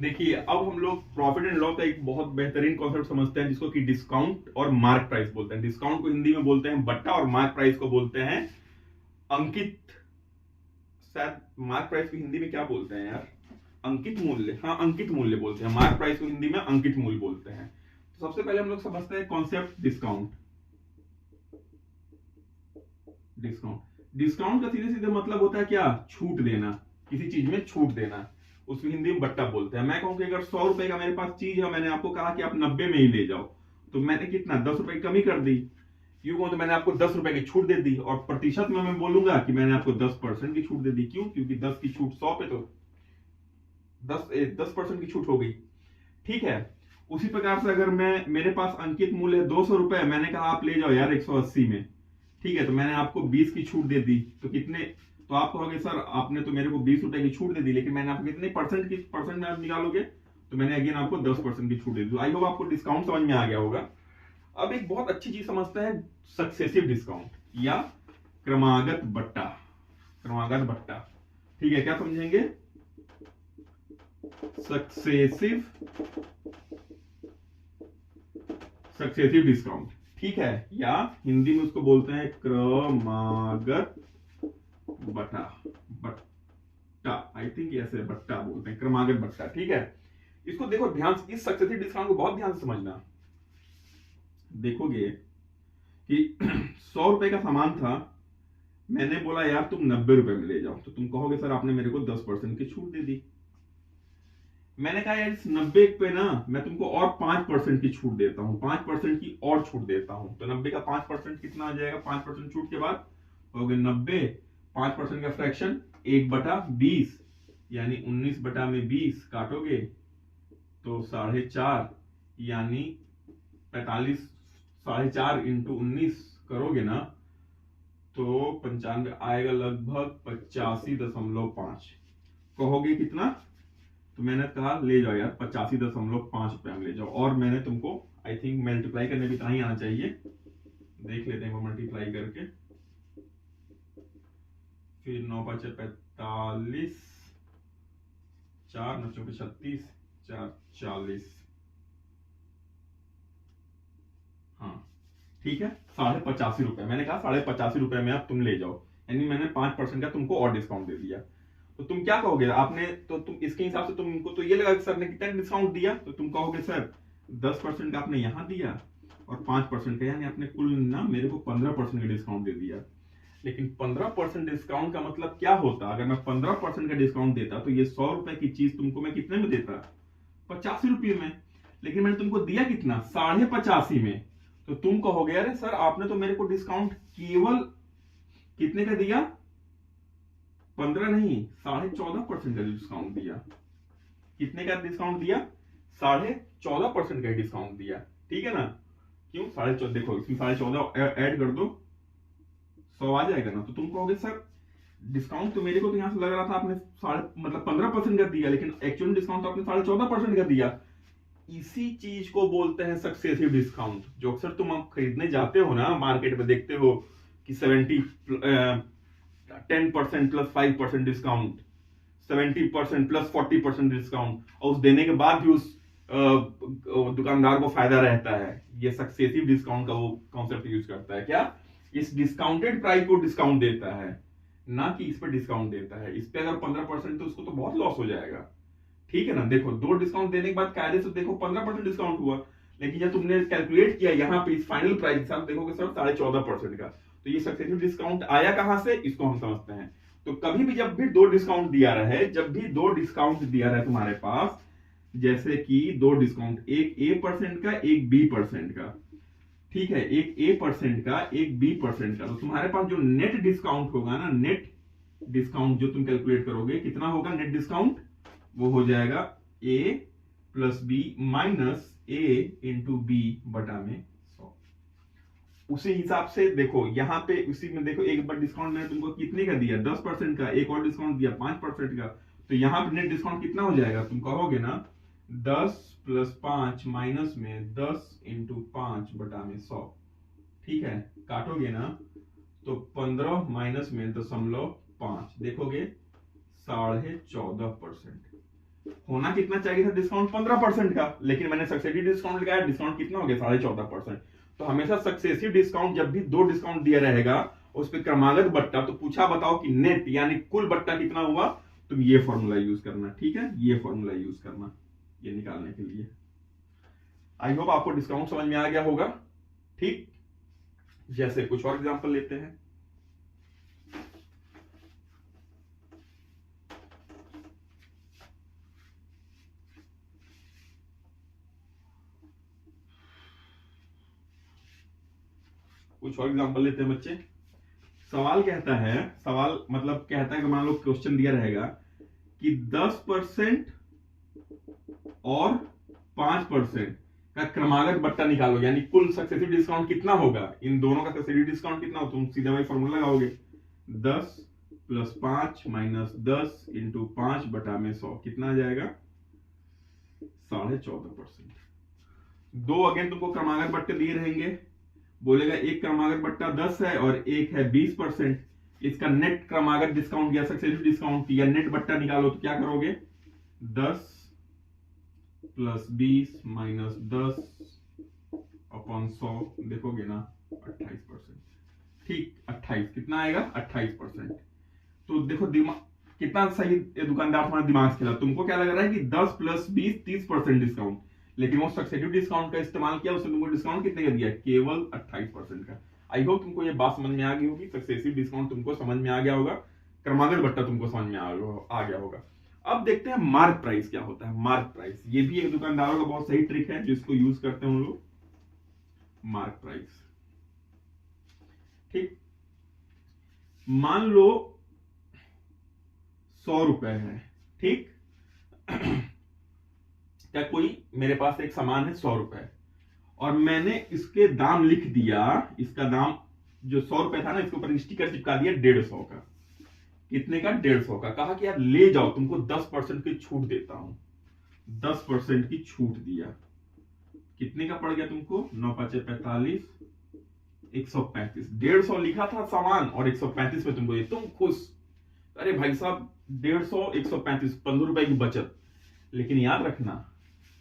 देखिए, अब हम लोग प्रॉफिट एंड लॉस का एक बहुत बेहतरीन कॉन्सेप्ट समझते हैं, जिसको कि डिस्काउंट और मार्क प्राइस बोलते हैं। डिस्काउंट को हिंदी में बोलते हैं बट्टा, और मार्क प्राइस को बोलते हैं अंकित। शायद मार्क प्राइस को हिंदी में क्या बोलते हैं यार? अंकित मूल्य। हाँ, अंकित मूल्य बोलते हैं। मार्क प्राइस को हिंदी में अंकित मूल्य बोलते हैं। तो सबसे पहले हम लोग समझते हैं कॉन्सेप्ट डिस्काउंट। डिस्काउंट डिस्काउंट का सीधे सीधे मतलब होता है क्या? छूट देना, किसी चीज में छूट देना। उसको हिंदी में बट्टा बोलते हैं। मैं कहूँ कि अगर 100 रुपए का मेरे पास चीज है, मैंने आपको कहा कि आप 90 में ही ले जाओ, तो मैंने कितना 10 रुपए की कमी कर दी। क्यों कहूँ तो मैंने आपको 10 रुपए की छूट दे दी, और प्रतिशत में मैं बोलूंगा कि मैंने आपको 10% की छूट दे दी। क्यों? क्योंकि 10 की छूट 100 पे, तो 10% की छूट हो गई। ठीक है। उसी प्रकार से अगर मैं, मेरे पास अंकित मूल्य है 200 रुपए, मैंने कहा आप ले जाओ यार 180 में, ठीक है, तो मैंने आपको 20 की छूट दे दी, तो कितने? तो आप कहोगे सर आपने तो मेरे को 20 रुपए की छूट दे दी, लेकिन मैंने आपको कितने परसेंट में आप निकालोगे? तो मैंने अगेन आपको 10% की छूट दे दी। आई होप आपको डिस्काउंट समझ में आ गया होगा। अब एक बहुत अच्छी चीज समझते हैं, सक्सेसिव डिस्काउंट या क्रमागत बट्टा। क्रमागत बट्टा, ठीक है, क्या समझेंगे? सक्सेसिव सक्सेसिव डिस्काउंट, ठीक है, या हिंदी में उसको बोलते हैं क्रमागत बट्टा। बट्टा, आई थिंक ऐसे बट्टा बोलते हैं, क्रमागत बट्टा, ठीक है। इसको देखो ध्यान से, इस सक्सेसिव डिस्काउंट को बहुत ध्यान से समझना। देखोगे कि 100 रुपए का सामान था, मैंने बोला यार तुम 90 रुपए में ले जाओ, तो तुम कहोगे सर आपने मेरे को 10% की छूट दे दी। मैंने कहा यार इस 90 पे ना मैं तुमको और 5% की छूट देता हूं, 5% की और छूट देता हूं, तो 90 का 5% कितना आ जाएगा? 5% छूट के बाद हो गए 90, 5% का फ्रैक्शन 1/20, यानी 19/20 काटोगे तो 4.5, यानी 45, 4.5 इंटू 19 करोगे ना तो 95 आएगा, लगभग 85.5। कहोगे कितना? तो मैंने कहा ले जाओ यार 85.5 रुपए में ले जाओ, और मैंने तुमको आई थिंक मल्टीप्लाई करने भी कहीं आना चाहिए, देख लेते हैं वो मल्टीप्लाई करके। फिर 9×5 = 45, 4×9 = 36, 4 40, हाँ ठीक है, 85.5 रुपए। मैंने कहा 85.5 रुपए में आप तुम ले जाओ, यानी मैंने 5% का तुमको और डिस्काउंट दे दिया। तो तुम क्या कहोगे? आपने तो तुम इसके हिसाब से तुमको तो ये लगा कि सर ने कितना डिस्काउंट दिया, तो तुम कहोगे सर 10% का आपने यहां दिया और 5% का, यानी आपने कुल ना मेरे को 15% का डिस्काउंट दे दिया। लेकिन 15% डिस्काउंट का मतलब क्या होता? अगर मैं 15% का डिस्काउंट देता तो ये 100 रुपए की चीज तुमको मैं कितने में देता? 85 रुपये में। लेकिन मैंने तुमको दिया कितना? 85.5 में। तो तुम कहोगे अरे सर आपने तो मेरे को डिस्काउंट केवल कितने का दिया? 15 नहीं, 14.5% का डिस्काउंट दिया। कितने का डिस्काउंट दिया? 14.5% का डिस्काउंट दिया, ठीक है ना? क्यों 14.5? देखो इसमें 14.5 ऐड कर दो, 100 आ जाएगा ना। तो तुम कहोगे सर डिस्काउंट तो मेरे को तो यहां से लग रहा था आपने मतलब 15% का दिया, लेकिन एक्चुअल डिस्काउंट तो आपने 14.5% का दिया। इसी चीज को बोलते हैं सक्सेसिव डिस्काउंट। जो अक्सर तुम खरीदने जाते हो ना मार्केट में, देखते हो कि 10% प्लस 5% डिस्काउंट, 70% प्लस 40% डिस्काउंट, और उस देने के बाद भी उस दुकानदार को फायदा रहता है। ये सक्सेसिव डिस्काउंट का वो कॉन्सेप्ट यूज करता है। क्या? इस डिस्काउंटेड प्राइस को डिस्काउंट देता है, ना कि इस पर डिस्काउंट देता है। इस पे अगर 15% तो उसको तो बहुत लॉस हो जाएगा, ठीक है ना? देखो दो डिस्काउंट देने के बाद कायदे से देखो 15% डिस्काउंट हुआ, लेकिन जब तुमने कैलकुलेट किया यहाँ पे इस फाइनल प्राइस के साथ, देखोगे सर 14.5% का। तो ये सक्सेसिव डिस्काउंट आया कहां से, इसको हम समझते हैं। तो कभी भी जब भी दो डिस्काउंट दिया रहे, जब भी दो डिस्काउंट दिया रहे तुम्हारे पास, जैसे कि दो डिस्काउंट, एक A% का एक B% का, ठीक है, एक A% का एक B% का, तो तुम्हारे पास जो नेट डिस्काउंट होगा ना, नेट डिस्काउंट जो तुम कैलकुलेट करोगे कितना होगा नेट डिस्काउंट, वो हो जाएगा A plus B minus A into B बटा में 100। उसी हिसाब से देखो यहाँ पे, उसी में देखो एक बार डिस्काउंट मैंने तुमको कितने का दिया? 10% का। एक और डिस्काउंट दिया 5% का, तो यहाँ पे नेट डिस्काउंट कितना हो जाएगा? तुम कहोगे ना 10 प्लस 5 माइनस में 10 इंटू 5 बटा में 100, ठीक है, काटोगे ना तो 15 माइनस में 0.5, देखोगे 14.5%। होना कितना चाहिए था डिस्काउंट 15% का, लेकिन मैंने सक्सेसिव डिस्काउंट लगाया, डिस्काउंट कितना हो गया 14.5%। तो हमेशा सक्सेसिव डिस्काउंट जब भी 2 डिस्काउंट दिया रहेगा उस पर क्रमागत बट्टा, तो पूछा बताओ कि नेट यानी कुल बट्टा कितना हुआ, तुम ये फॉर्मूला यूज करना, ठीक है, ये फॉर्मूला यूज करना ये निकालने के लिए। आई होप आपको डिस्काउंट समझ में आ गया होगा। ठीक, जैसे कुछ और एग्जांपल लेते हैं। कुछ और एग्जांपल लेते हैं बच्चे। सवाल कहता है, सवाल मतलब कहता है कि मान लो क्वेश्चन दिया रहेगा कि 10% और 5% का क्रमागत बट्टा निकालो, यानी कुल सक्सेसिव डिस्काउंट कितना होगा, इन दोनों का सक्सेसिव डिस्काउंट कितना हो, तुम सीधे वही फॉर्मूला लगाओगे 10 + 5 - 10 × 5 बटा में 100 कितना आ जाएगा 14.5%। दो अगेन तुमको क्रमागत बट्टे दिए रहेंगे, बोलेगा एक क्रमागत बट्टा 10 है और एक है 20%, इसका नेट क्रमागत डिस्काउंट या सक्सेसिव डिस्काउंट या नेट बट्टा निकालो, तो क्या करोगे 10 + 20 - 10/100 देखोगे ना 28%। ठीक, 28 कितना आएगा 28%। तो देखो दिमाग कितना सही दुकानदार तुम्हारा दिमाग खेला, तुमको क्या लग रहा है कि 10 + 20 30% डिस्काउंट, लेकिन वो सक्सेसिव डिस्काउंट का इस्तेमाल किया, उसने तुमको डिस्काउंट कितने का दिया, केवल 28% का। आई होप तुमको ये बात समझ में आ गई होगी, सक्सेसिव डिस्काउंट तुमको समझ में आ गया होगा, क्रमागत बट्टा तुमको समझ में आ गया होगा। अब देखते हैं मार्क प्राइस क्या होता है। मार्क प्राइस ये भी एक दुकानदारों का बहुत सही ट्रिक है जिसको यूज करते हैं हम लोग। मार्क प्राइस, ठीक, मान लो 100 रुपए है, ठीक क्या कोई मेरे पास एक सामान है 100 रुपए और मैंने इसके दाम लिख दिया, इसका दाम जो 100 रुपए था ना इसके ऊपर स्टिकर चिपका दिया 150 का, कितने का 150 का, कहा कि यार ले जाओ तुमको 10% की छूट देता हूं, 10% की छूट दिया, कितने का पड़ गया तुमको 9 × 5 = 45, 135, 150 लिखा था सामान और 135 में तुमको ये, तुम खुश, अरे भाई साहब 150 135 15 रुपए की बचत। लेकिन याद रखना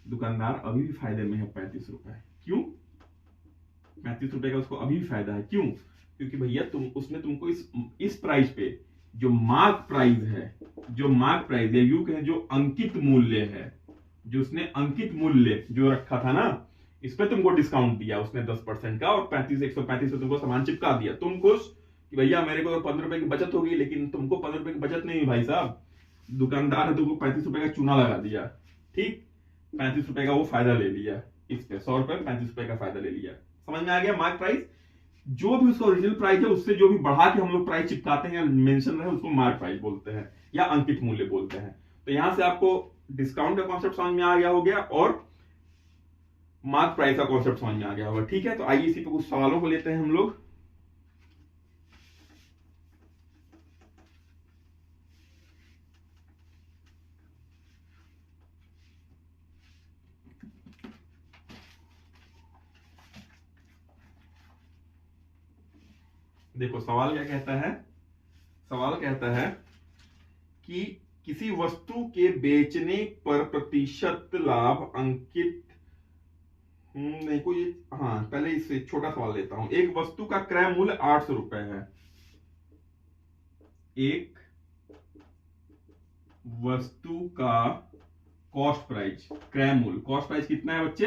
दुकानदार अभी भी फायदे में है 35 रुपए, क्यों 35 रुपए का उसको अभी भी फायदा है, क्यों, क्योंकि भैया उसने तुमको इस प्राइस पे जो मार्क प्राइस है, जो मार्क प्राइस है यू कहें जो अंकित मूल्य है, जो उसने अंकित मूल्य जो रखा था ना इस पे तुमको डिस्काउंट दिया उसने 10% का और 135 पे तुमको सामान चिपका दिया, तुम खुश कि भैया मेरे को 15 रुपए की बचत होगी, लेकिन तुमको 15 रुपए की बचत नहीं हुई भाई साहब, दुकानदार ने तुमको 35 रुपए का चूना लगा दिया, ठीक 35 रुपए का वो फायदा ले लिया, इस पे 100 रुपए 35 रुपए का फायदा ले लिया। समझ में आ गया मार्क प्राइस, जो भी उसका ओरिजिनल प्राइस है उससे जो भी बढ़ा के हम लोग प्राइस चिपकाते हैं या मेंशन रहे उसको मार्क प्राइस बोलते हैं या अंकित मूल्य बोलते हैं। तो यहां से आपको डिस्काउंट का कॉन्सेप्ट समझ में आ गया हो गया और मार्क प्राइस का कॉन्सेप्ट समझ में आ गया होगा, ठीक है। तो आइए इसी पे कुछ सवालों को लेते हैं हम लोग। देखो सवाल क्या कहता है, सवाल कहता है कि किसी वस्तु के बेचने पर प्रतिशत लाभ अंकित नहीं कोई, हाँ पहले इससे छोटा सवाल लेता हूं। एक वस्तु का क्रय मूल्य 800 रुपए है, एक वस्तु का कॉस्ट प्राइस, क्रय मूल्य कॉस्ट प्राइस कितना है बच्चे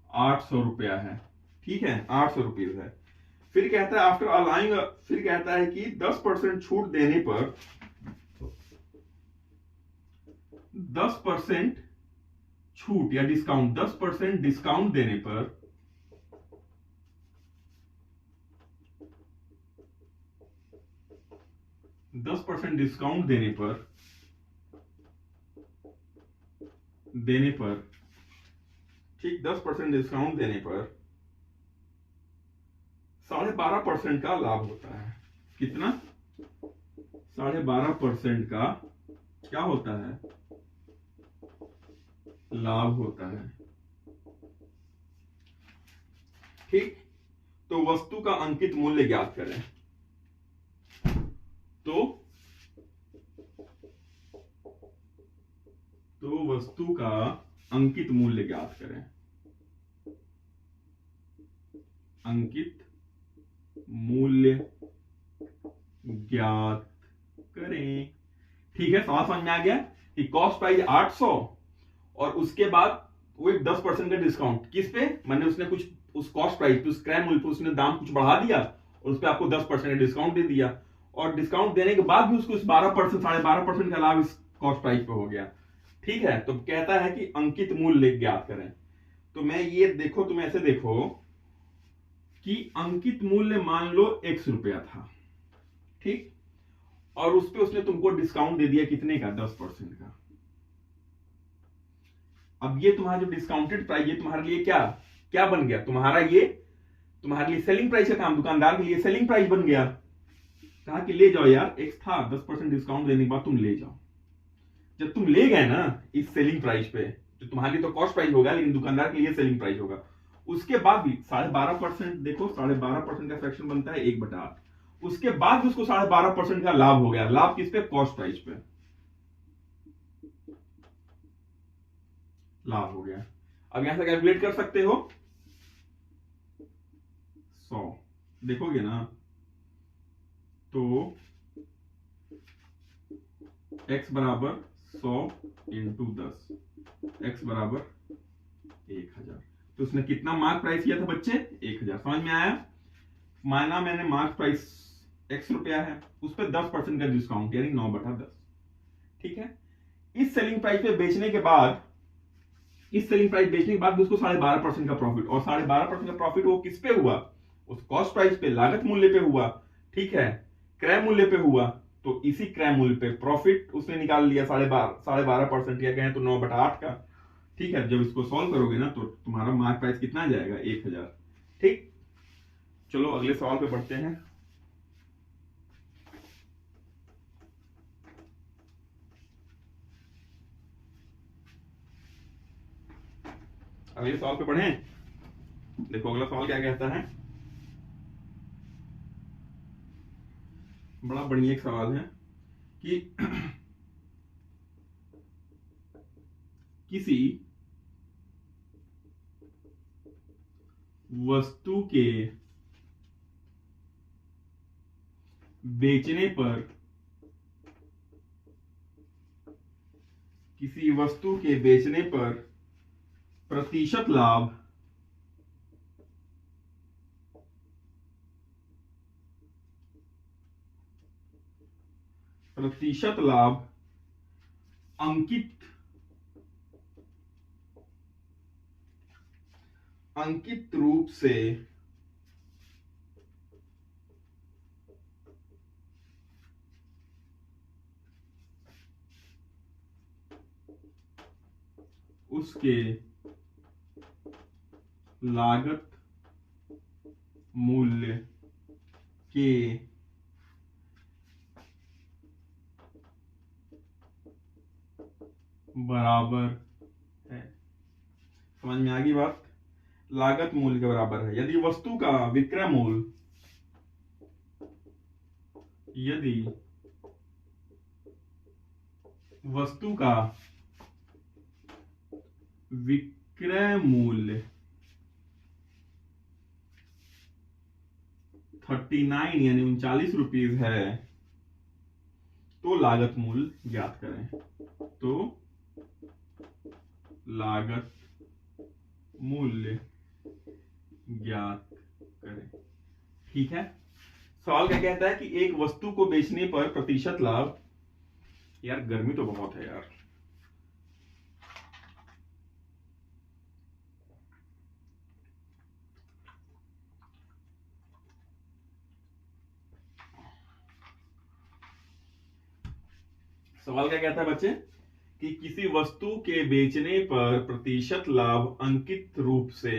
800 रुपया है, ठीक है 800 रुपीज है। फिर कहता है आफ्टर अलाउइंग, फिर कहता है कि 10% छूट देने पर 10% छूट या डिस्काउंट 10% डिस्काउंट देने पर 10% डिस्काउंट देने पर ठीक 10% डिस्काउंट देने पर 12.5% का लाभ होता है। कितना 12.5% का क्या होता है लाभ होता है, ठीक। तो वस्तु का अंकित मूल्य ज्ञात करें, तो तो वस्तु का अंकित मूल्य ज्ञात करें, अंकित मूल्य ज्ञात करें। ठीक है, सवाल समझ में आ गया कि कॉस्ट प्राइस 800 और उसके बाद वो एक 10% का डिस्काउंट किस पे, मैंने उसने कुछ उस कॉस्ट प्राइस पे, उस क्रय मूल्य पे उसने दाम कुछ बढ़ा दिया और उस पे आपको 10% का डिस्काउंट दे दिया, और डिस्काउंट देने के बाद भी उसको इस 12%, 12.5% का लाभ इस कॉस्ट प्राइस पे हो गया। ठीक है, तो कहता है कि अंकित मूल्य ज्ञात करें। तो मैं ये देखो, तुम ऐसे देखो कि अंकित मूल्य मान लो x रुपया था, ठीक, और उस पे उसने तुमको डिस्काउंट दे दिया कितने का, 10% का। अब ये तुम्हारा जो डिस्काउंटेड प्राइस, ये तुम्हारे लिए क्या क्या बन गया, ये तुम्हारे लिए सेलिंग प्राइस का काम, दुकानदार के लिए सेलिंग प्राइस बन गया। कहा कि ले जाओ यार, x था, 10% डिस्काउंट देने के बाद तुम ले जाओ। जब तुम ले गए ना इस सेलिंग प्राइस पे, जो तुम्हारे लिए तो कॉस्ट प्राइस होगा लेकिन दुकानदार के लिए सेलिंग प्राइस होगा, उसके बाद भी 12.5%, देखो 12.5% का फ्रैक्शन बनता है 1/8, उसके बाद भी उसको 12.5% का लाभ हो गया। लाभ किस पे, कॉस्ट प्राइस पे लाभ हो गया। अब यहां से कैलकुलेट कर सकते हो, 100 देखोगे ना तो x बराबर 100 इंटू 10, x बराबर 1000। तो उसने कितना मार्क प्राइस किया था बच्चे, 1000। समझ में आया, माना मैंने मार्क प्राइस x रुपया है, उस पर 10% का डिस्काउंट यानी 9/10। ठीक है, इस सेलिंग प्राइस पे बेचने के बाद, इस सेलिंग प्राइस बेचने के बाद भी उसको 12.5% का प्रॉफिट, और 12.5% का प्रॉफिट वो किस पे हुआ, उस कॉस्ट प्राइस पे, लागत मूल्य पे हुआ। ठीक है, क्रय मूल्य पे हुआ, तो इसी क्रय मूल्य पे प्रॉफिट उसने निकाल लिया 12.5% या कहें तो 9/8 का। ठीक है, जब इसको सॉल्व करोगे ना तो तुम्हारा मार्क प्राइस कितना आ जाएगा, 1000। ठीक, चलो अगले सवाल पे बढ़ते हैं। अगले सवाल पे बढ़ें, देखो अगला सवाल क्या कहता है, बड़ा बढ़िया एक सवाल है कि किसी वस्तु के बेचने पर, किसी वस्तु के बेचने पर प्रतिशत लाभ अंकित रूप से उसके लागत मूल्य के बराबर है। समझ में आ गई बात, लागत मूल्य के बराबर है। यदि वस्तु का विक्रय मूल्य, यदि वस्तु का विक्रय मूल्य 39 यानी 39 रुपीज है, तो लागत मूल्य ज्ञात करें। तो लागत मूल्य ज्ञात करें। ठीक है, सवाल क्या कहता है कि एक वस्तु को बेचने पर प्रतिशत लाभ, यार गर्मी तो बहुत है यार, सवाल क्या कहता है बच्चे कि किसी वस्तु के बेचने पर प्रतिशत लाभ अंकित रूप से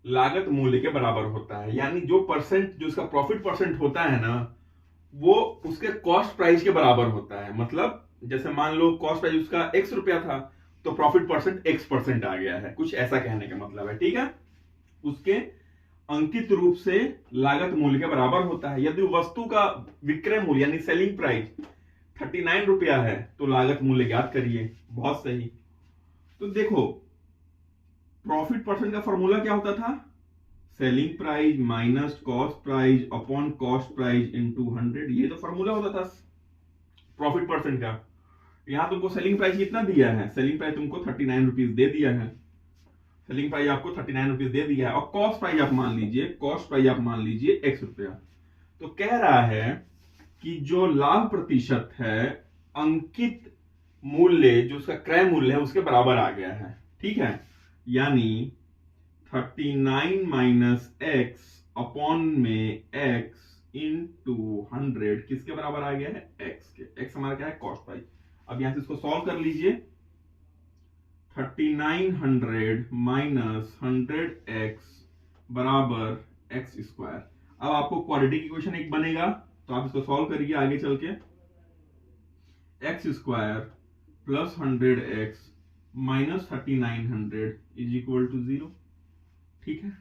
लागत मूल्य के बराबर होता है। यानी जो परसेंट, जो उसका प्रॉफिट परसेंट होता है ना, वो उसके कॉस्ट प्राइस के बराबर होता है। मतलब जैसे मान लो कॉस्ट प्राइस उसका x रुपया था, तो प्रॉफिट परसेंट x% आ गया है, कुछ ऐसा कहने का मतलब है। ठीक है, उसके अंकित रूप से लागत मूल्य के बराबर होता है। यदि वस्तु का विक्रय मूल्य यानी सेलिंग प्राइस 39 रुपया है तो लागत मूल्य ज्ञात करिए। बहुत सही। तो देखो प्रॉफिट परसेंट का फॉर्मूला क्या होता था, selling price minus cost price upon cost price into 100, ये तो फॉर्मूला होता था प्रॉफिट परसेंट का। यहां तुमको सेलिंग प्राइस कितना दिया है, सेलिंग प्राइस तुमको 39 रुपीज दे दिया है, सेलिंग प्राइस आपको 39 रुपीज दे दिया है, और कॉस्ट प्राइस आप मान लीजिए, कॉस्ट प्राइस आप मान लीजिए x रुपया। तो कह रहा है कि जो लाभ प्रतिशत है अंकित मूल्य जो उसका क्रय मूल्य है उसके बराबर आ गया है। ठीक है, यानी 39 माइनस एक्स अपॉन में x इंटू 100 किसके बराबर आ गया है, x के। x हमारा क्या है, कॉस्ट प्राइस। अब यहां से इसको सॉल्व कर लीजिए, 3900 माइनस 100x बराबर x स्क्वायर। अब आपको क्वाड्रेटिक इक्वेशन एक बनेगा, तो आप इसको सॉल्व करिए आगे चल के, x square plus 100x minus 3900 is equal to 0। ठीक है,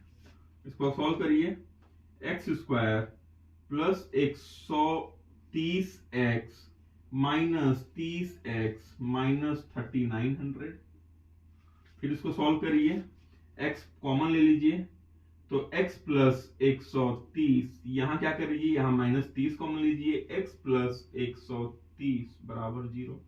इसको सॉल्व करिए, x square plus 130x minus 30x minus 3900। फिर इसको सॉल्व करिए, x कॉमन ले लीजिए, तो x प्लस 130, यहां क्या करिए, यहां माइनस 30 कॉमन लीजिए, x प्लस 130 बराबर 0।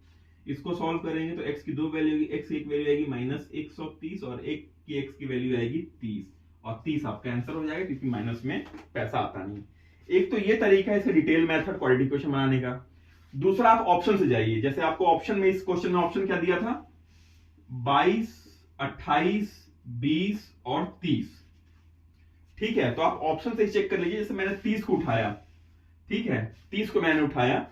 इसको सॉल्व करेंगे तो x की दो वैल्यू आएगी, x की एक वैल्यू आएगी माइनस 130 और एक की x की वैल्यू आएगी 30, और 30 आपका आंसर हो जाएगा क्योंकि माइनस में पैसा आता नहीं। एक तो ये तरीका है इसे डिटेल मेथड क्वाड्रेटिक इक्वेशन बनाने का। दूसरा आप ऑप्शन से जाइए, जैसे आपको ऑप्शन में इस क्वेश्चन में ऑप्शन क्या दिया था, 22, 28, 20 और 30। ठीक है, तो आप ऑप्शन से चेक कर लीजिए, जैसे मैंने 30 को उठाया, ठीक है 30 को मैंने उठाया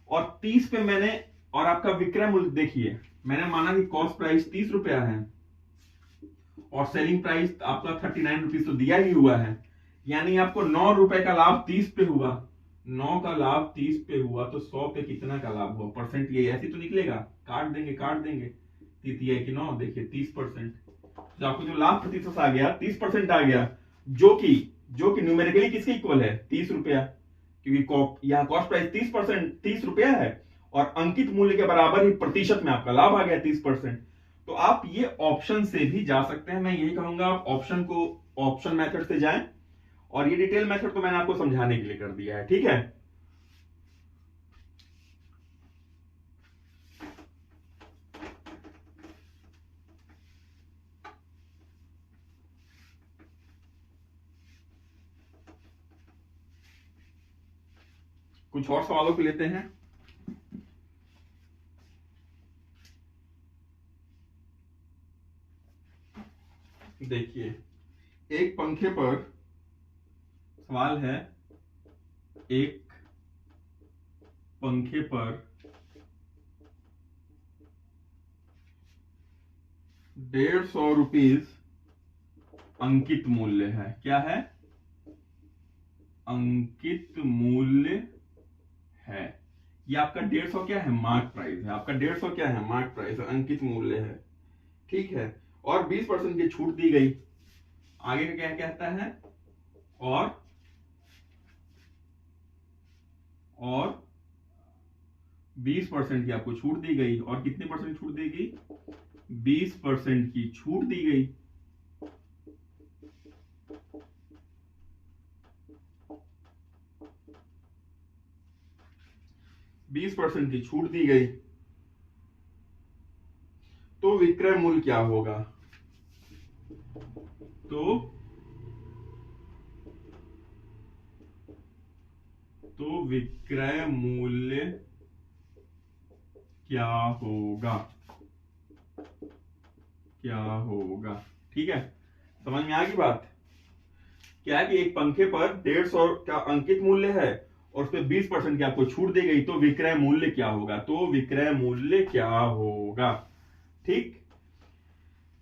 और 30 पे मैंने, और आपका विक्रय मूल्य देखिए, मैंने माना कि कॉस्ट प्राइस 30 रुपया है और सेलिंग प्राइस आपका 39 रुपीज तो दिया ही हुआ है, यानी आपको 9 रुपए का लाभ 30 पे हुआ, 9 का लाभ 30 पे हुआ, तो 100 पे कितना का लाभ हुआ, परसेंट ये ऐसे तो निकलेगा, काट देंगे, तीतिया की 9, देखिए 30%। तो आपको जो लाभ प्रतिशत आ गया 30% आ गया, जो कि न्यूमेरिकली किसके इक्वल है, 30 रुपया, क्योंकि यहाँ कॉस्ट प्राइस 30% 30 रुपया है और अंकित मूल्य के बराबर ही प्रतिशत में आपका लाभ आ गया 30%। तो आप ये ऑप्शन से भी जा सकते हैं, मैं यही कहूंगा आप ऑप्शन मेथड से जाएं, और ये डिटेल मेथड तो मैंने आपको समझाने के लिए कर दिया है। ठीक है, कुछ और सवालों को लेते हैं। देखिए एक पंखे पर सवाल है, एक पंखे पर 150 रुपीज अंकित मूल्य है, क्या है, अंकित मूल्य है। ये आपका 150 क्या है, मार्क प्राइस है, आपका 150 क्या है, मार्क प्राइस है, अंकित मूल्य है। ठीक है, और 20% की छूट दी गई, आगे का क्या कहता है, और 20% की आपको छूट दी गई, और कितने परसेंट छूट दी गई, 20% की छूट दी गई। बीस परसेंट की छूट दी गई, तो विक्रय मूल्य क्या होगा, तो विक्रय मूल्य क्या होगा। ठीक है, समझ में आ गई बात, क्या है कि एक पंखे पर 150 का अंकित मूल्य है और उस पर 20% की आपको छूट दी गई, तो विक्रय मूल्य क्या होगा, ठीक,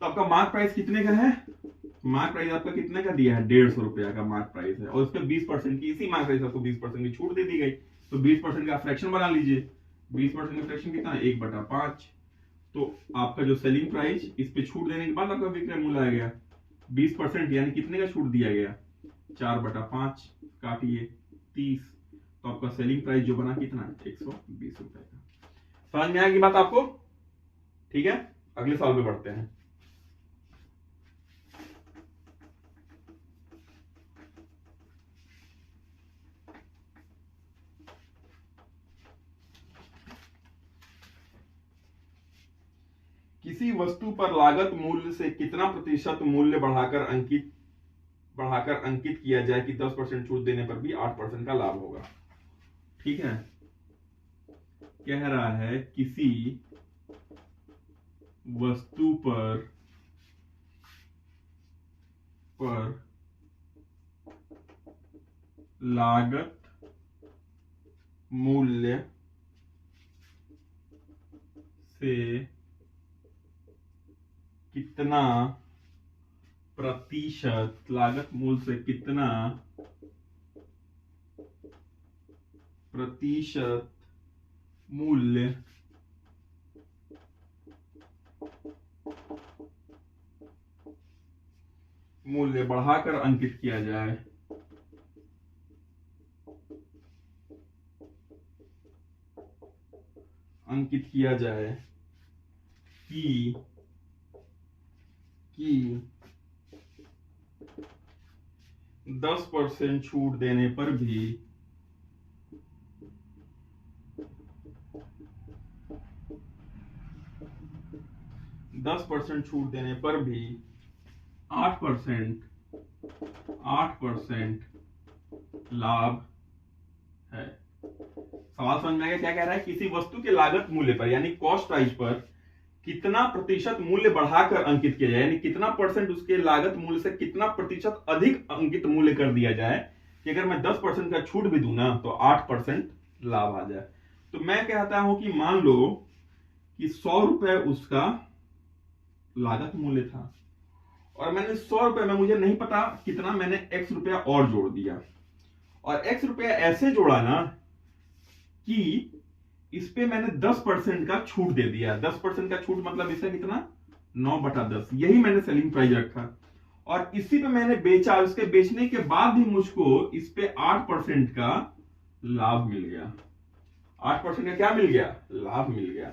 तो आपका मार्क प्राइस कितने का है, मार्क प्राइस आपका कितने का दिया है, 150 रुपया का मार्क प्राइस है, और उस पर 20% की, इसी मार्क प्राइस आपको 20% की छूट दे दी गई, तो 20% का फ्रैक्शन बना लीजिए, 20% का फ्रैक्शन कितना है, 1/5, तो आपका जो सेलिंग प्राइस, इस पे छूट देने के बाद आपका विक्रय मूल्य आ गया 20%, यानी कितने का छूट दिया गया, 4/5, काटिए 30, तो आपका सेलिंग प्राइस जो बना कितना, 120 रुपए का। समझ में आएगी बात आपको? ठीक है, अगले सवाल पे बढ़ते हैं। किसी वस्तु पर लागत मूल्य से कितना प्रतिशत मूल्य बढ़ाकर अंकित किया जाए कि 10% छूट देने पर भी 8% का लाभ होगा। ठीक है, कह रहा है किसी वस्तु पर लागत मूल्य से कितना प्रतिशत, लागत मूल्य से कितना प्रतिशत मूल्य बढ़ाकर अंकित किया जाए कि 10% छूट देने पर भी 8% लाभ है। सवाल समझ में आ गया? क्या कह रहा है, किसी वस्तु के लागत मूल्य पर यानी कॉस्ट प्राइस पर कितना प्रतिशत मूल्य बढ़ाकर अंकित किया जाए, यानी कितना परसेंट उसके लागत मूल्य से कितना प्रतिशत अधिक अंकित मूल्य कर दिया जाए कि अगर मैं 10% का छूट भी दूं ना तो 8% लाभ आ जाए। तो मैं कहता हूं कि मान लो कि 100 रुपए उसका लागत मूल्य था और मैंने 100 रुपए में, मुझे नहीं पता कितना, मैंने x रुपया और जोड़ दिया और x रुपया ऐसे जोड़ा ना कि इस पे मैंने 10% का छूट दे दिया। 10% का छूट मतलब इसका कितना, 9/10, यही मैंने सेलिंग प्राइस रखा और इसी पे मैंने बेचा। उसके बेचने के बाद भी मुझको इस पे 8% का लाभ मिल गया। 8% का क्या मिल गया, लाभ मिल गया।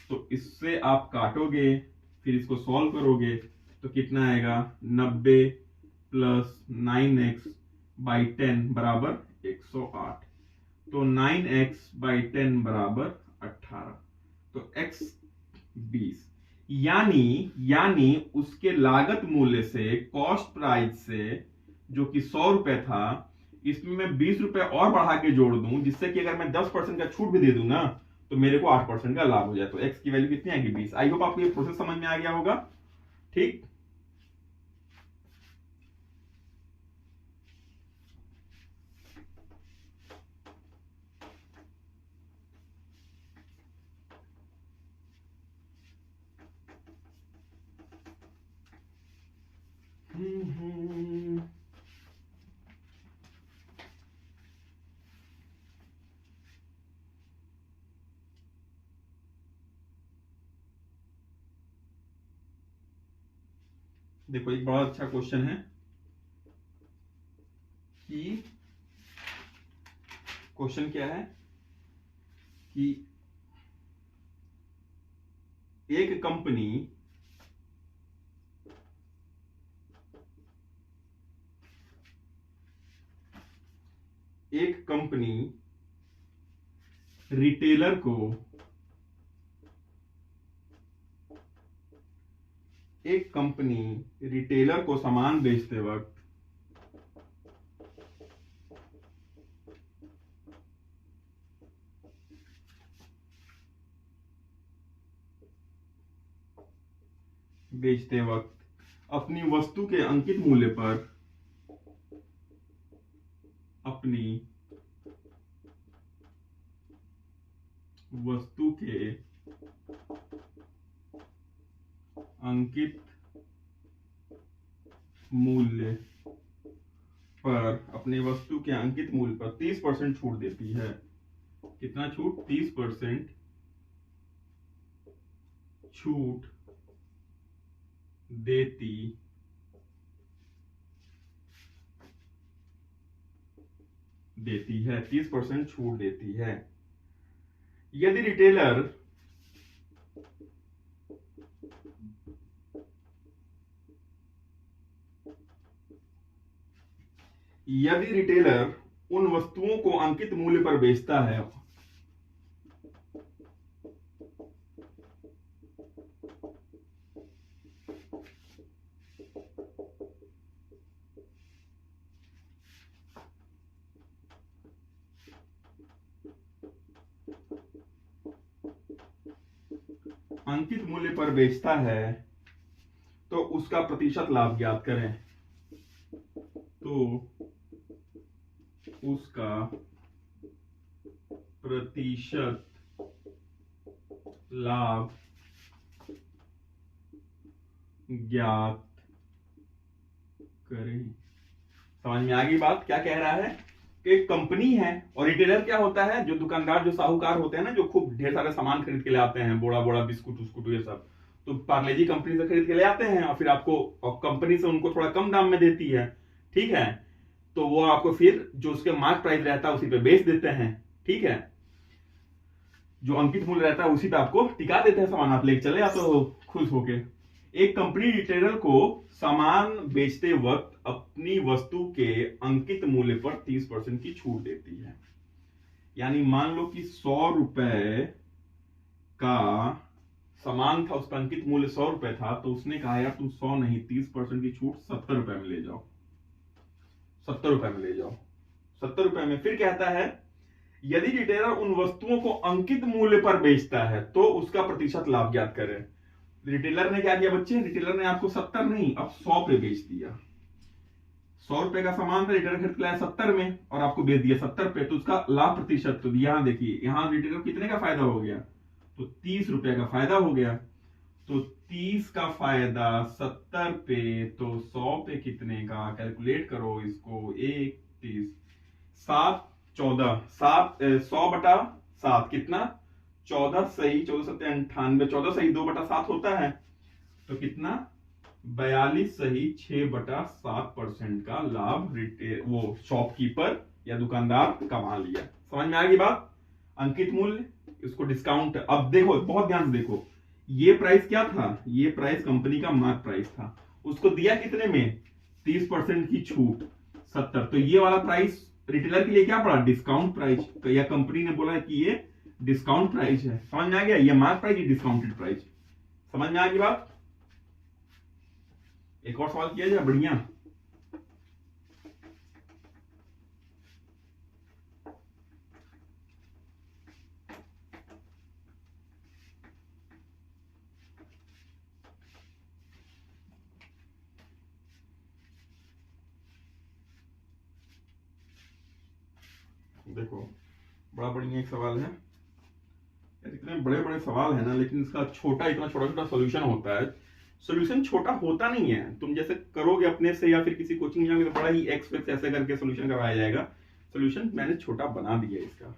तो इससे आप काटोगे, फिर इसको सॉल्व करोगे तो कितना आएगा, 90 प्लस 9x/10 बराबर 108। तो 9x/10 बराबर 18। तो x 20, यानी उसके लागत मूल्य से, कॉस्ट प्राइस से, जो कि 100 रुपए था, इसमें मैं 20 रुपए और बढ़ा के जोड़ दूं, जिससे कि अगर मैं 10% का छूट भी दे दूं ना तो मेरे को 8% का लाभ हो जाए। तो x की वैल्यू कितनी आएगी, 20। आई होप आपको ये प्रोसेस समझ में आ गया होगा। ठीक, देखो एक बड़ा अच्छा क्वेश्चन है कि क्वेश्चन क्या है कि एक कंपनी रिटेलर को सामान बेचते वक्त अपनी वस्तु के अंकित मूल्य पर अपनी वस्तु के अंकित मूल्य पर 30% छूट देती है। कितना छूट, 30% छूट देती देती है, 30% छूट देती है। यदि रिटेलर उन वस्तुओं को अंकित मूल्य पर बेचता है, तो उसका प्रतिशत लाभ ज्ञात करें। तो उसका प्रतिशत लाभ ज्ञात करें। समझ में आ गई बात? क्या कह रहा है कि एक कंपनी है और रिटेलर क्या होता है, जो दुकानदार, जो साहूकार होते हैं ना, जो खूब ढेर सारे सामान खरीद के ले आते हैं, बोड़ा बोड़ा बिस्कुट उस्कुट ये सब, तो पार्ले जी कंपनी से खरीद के ले आते हैं और फिर आपको, और कंपनी से उनको थोड़ा कम दाम में देती है, ठीक है, तो वो आपको फिर जो उसके मार्क प्राइस रहता है उसी पे बेच देते हैं, ठीक है, जो अंकित मूल्य रहता है उसी पे आपको टिका देते हैं सामान, आप लेके चले आते हो खुश होके। एक कंपनी रिटेलर को सामान बेचते वक्त अपनी वस्तु के अंकित मूल्य पर 30% की छूट देती है। यानी मान लो कि 100 रुपए का सामान था, उसका अंकित मूल्य 100 रुपए था, तो उसने कहा यार तुम 100 नहीं, 30% की छूट 70 रुपए में ले जाओ, 70 रुपए में ले जाओ, 70 रुपए में। फिर कहता है यदि रिटेलर उन वस्तुओं को अंकित मूल्य पर बेचता है तो उसका प्रतिशत लाभ ज्ञात करें। रिटेलर ने क्या किया बच्चे, रिटेलर ने आपको 70 नहीं, अब 100 पे बेच दिया। 100 रुपए का सामान था, रिटेलर खरीद लाया 70 में और आपको बेच दिया 70 पे, तो उसका लाभ प्रतिशत, तो यहां देखिए, यहां रिटेलर कितने का फायदा हो गया, तो 30 रुपए का फायदा हो गया। तो 30 का फायदा 70 पे, तो 100 पे कितने का, कैलकुलेट करो इसको, 1 30 7 14 7 100/7 कितना, 14 सही, 14 सत्ते 98, 14 सही 2/7 होता है, तो कितना 42 सही 6/7% का लाभ रिटेल वो शॉपकीपर या दुकानदार कमा लिया। समझ में आ गई बात? अंकित मूल्य, इसको डिस्काउंट। अब देखो बहुत ध्यान से देखो, ये प्राइस क्या था, ये प्राइस कंपनी का मार्क प्राइस था, उसको दिया कितने में, 30% की छूट 70, तो ये वाला प्राइस रिटेलर के लिए क्या पड़ा, डिस्काउंट प्राइस, या कंपनी ने बोला कि ये डिस्काउंट प्राइस है। समझ में आ गया, ये मार्क प्राइस, ये डिस्काउंटेड प्राइस। समझ में आ गई बात? एक और सवाल किया जाए, बढ़िया। देखो बड़ा बढ़िया एक सवाल है, इतने बड़े बड़े सवाल है ना, लेकिन इसका छोटा, इतना छोटा छोटा सोल्यूशन होता है। सोल्यूशन छोटा होता नहीं है, तुम जैसे करोगे अपने से या फिर किसी कोचिंग में जाओगे तो बड़ा ही एक्सपेक्ट ऐसे करके सोल्यूशन करवाया जाएगा। सोल्यूशन मैंने छोटा बना दिया इसका,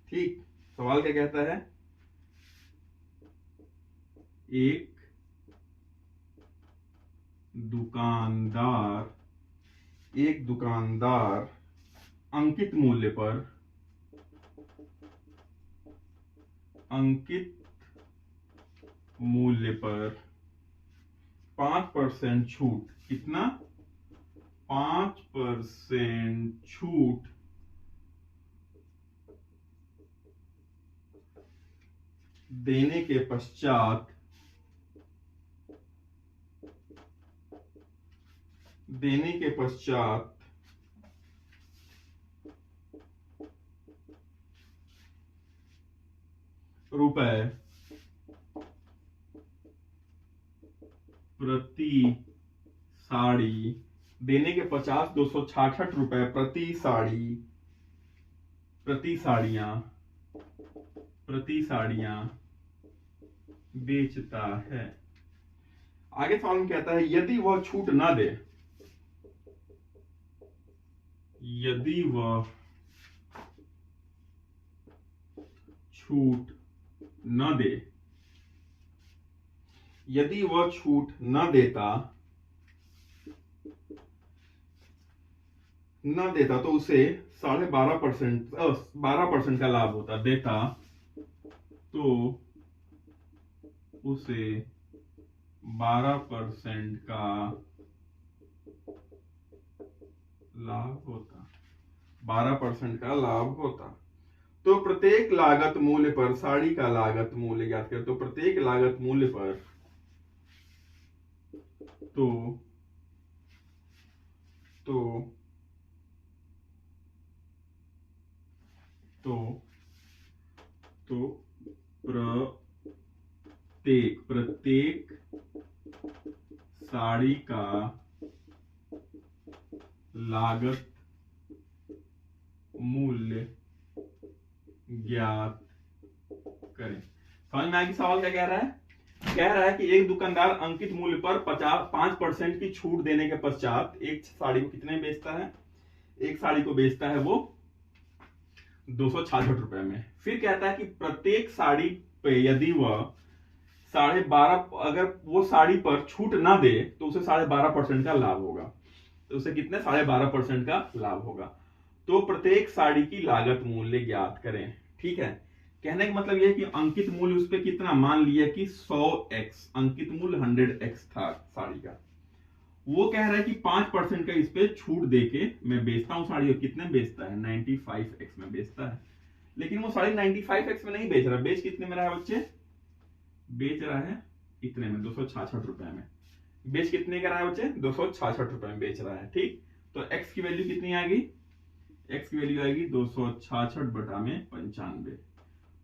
ठीक। सवाल क्या कहता है, एक दुकानदार अंकित मूल्य पर 5% छूट, कितना, 5% छूट देने के पश्चात रुपए प्रति साड़ी देने के 266 रुपए प्रति साड़ियां बेचता है। आगे सवाल में कहता है यदि वह छूट ना दे, यदि वह छूट ना देता तो उसे 12.5% 12% का लाभ होता, देता तो उसे 12% का लाभ होता, 12% का लाभ होता। तो प्रत्येक लागत मूल्य पर साड़ी का लागत मूल्य ज्ञात करें। तो प्रत्येक लागत मूल्य पर तो प्रत्येक साड़ी का लागत मूल्य ज्ञात करें। समझ में आएगी सवाल क्या कह रहा है? कह रहा है कि एक दुकानदार अंकित मूल्य पर 5% की छूट देने के पश्चात एक साड़ी को कितने में बेचता है? एक साड़ी को बेचता है वो 266 रुपए में। फिर कहता है कि प्रत्येक साड़ी पे यदि वह 12.5, अगर वो साड़ी पर छूट ना दे तो उसे 12.5% का लाभ होगा। तो उसे कितने 12.5% का लाभ होगा। तो प्रत्येक साड़ी की लागत मूल्य ज्ञात करें। ठीक है, कहने का मतलब यह है कि अंकित मूल्य उस पर कितना, मान लिया कि 100x, अंकित मूल्य 100x था साड़ी का। वो कह रहा है कि 5% का इस पे छूट देके मैं बेचता हूं साड़ी। और कितने बेचता है? 95x में बेचता है। लेकिन वो साड़ी 95x में नहीं बेच रहा, बेच कितने में रहा है बच्चे? बेच रहा है इतने में, 266 रुपए में। बेच कितने का रहा है बच्चे? 266 रुपए में बेच रहा है। ठीक, तो x की वैल्यू कितनी आ गई? x की वैल्यू आएगी 266/95।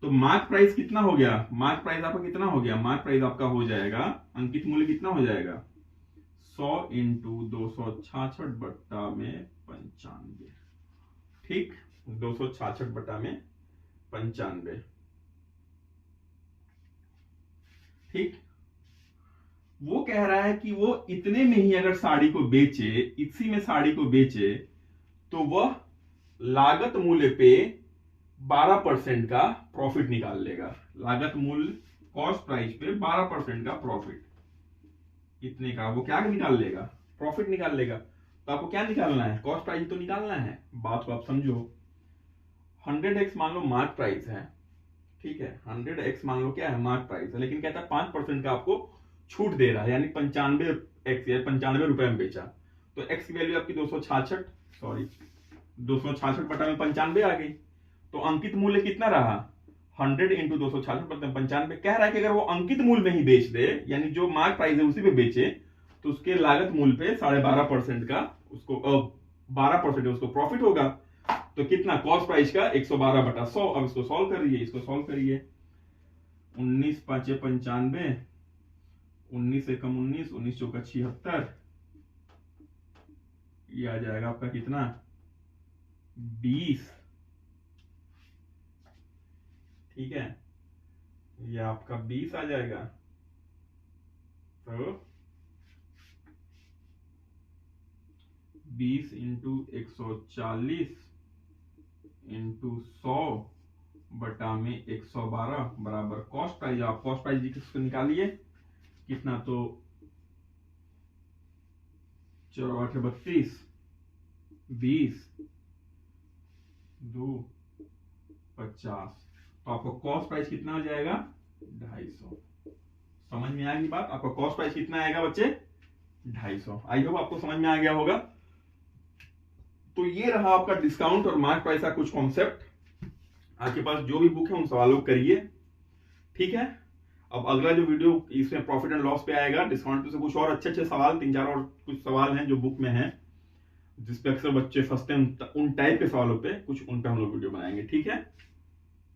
तो मार्क प्राइस कितना हो गया? मार्क प्राइस आपका कितना हो गया? मार्क प्राइस आपका हो जाएगा, अंकित मूल्य कितना हो जाएगा? 100 इंटू 266/95। ठीक, 266/95। ठीक, वो कह रहा है कि वो इतने में ही अगर साड़ी को बेचे, इसी में साड़ी को बेचे, तो वह लागत मूल्य पे 12% का प्रॉफिट निकाल लेगा। लागत मूल्य कॉस्ट प्राइस पे 12% का प्रॉफिट, कितने का वो क्या निकाल लेगा? प्रॉफिट निकाल लेगा। तो आपको क्या निकालना है? कॉस्ट प्राइस तो निकालना है। बात को आप समझो, 100x मान लो मार्क प्राइस है। ठीक है, 100x मान लो क्या है? मार्क प्राइस है। लेकिन कहता है 5% का आपको छूट दे रहा है, यानी 95x या 95 रुपए में बेचा। तो x की वैल्यू आपकी 266/95 आ गई। तो अंकित मूल्य कितना रहा? 100 इंटू 266/95। कह रहा है कि अगर वो अंकित मूल्य में ही बेच दे, यानी जो मार्क प्राइस है उसी पे बेचे, तो उसके लागत मूल्य पे 12.5% का उसको 12% उसको प्रॉफिट होगा। तो कितना? कॉस्ट प्राइस का 112/100। अब इसको सॉल्व करिए, इसको सॉल्व करिए। 19 5 95, 19 से कम 19, 19 चौका 76, ये आ जाएगा आपका कितना? 20। ठीक है, ये आपका 20 आ जाएगा। तो 20 इंटू 140 इंटू 100/112 बराबर कॉस्ट प्राइस। आप कॉस्ट प्राइस किसको निकालिए, कितना? तो 4/8 32, 20 2 50। तो आपका कॉस्ट प्राइस कितना हो जाएगा? 250। समझ में आएगी बात? आपका कॉस्ट प्राइस कितना आएगा बच्चे? 250। आई होप आपको समझ में आ गया होगा। तो ये रहा आपका डिस्काउंट और मार्क प्राइस का कुछ कॉन्सेप्ट। आपके पास जो भी बुक है उन सवालों को करिए। ठीक है, अब अगला जो वीडियो इसमें प्रॉफिट एंड लॉस पे आएगा, डिस्काउंट से कुछ और अच्छे सवाल, 3-4 और कुछ सवाल हैं जो बुक में हैं, जिसपे अक्सर बच्चे फंसते हैं, उन टाइप के सवालों पे कुछ उन पे हम लोग वीडियो बनाएंगे। ठीक है।